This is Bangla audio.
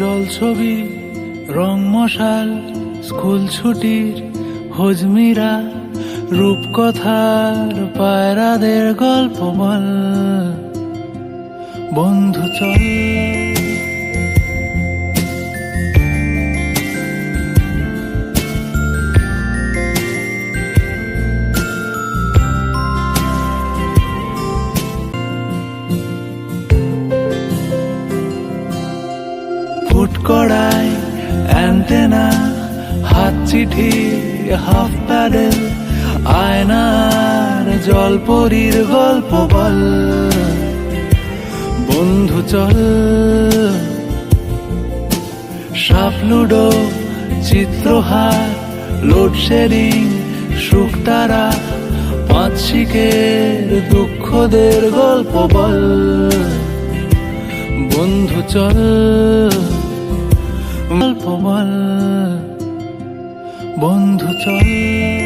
জল ছবি, রং মশাল, স্কুল ছুটির হজমিরা, রূপকথার পায়রাদের গল্প বল। বন্ধু চল ফুট কড়াই, অ্যান্টেনা, হাত চিঠি, হাফ প্যাডেল, আয়নার জলপরীর গল্প বল। বন্ধু চল সাপ লুডো, চিত্রহার, লোডশেডিং, শুকতারা, পাঁচ শিকের দুঃখদের গল্প বল। বন্ধু চল গল্প বল। বন্ধু চল।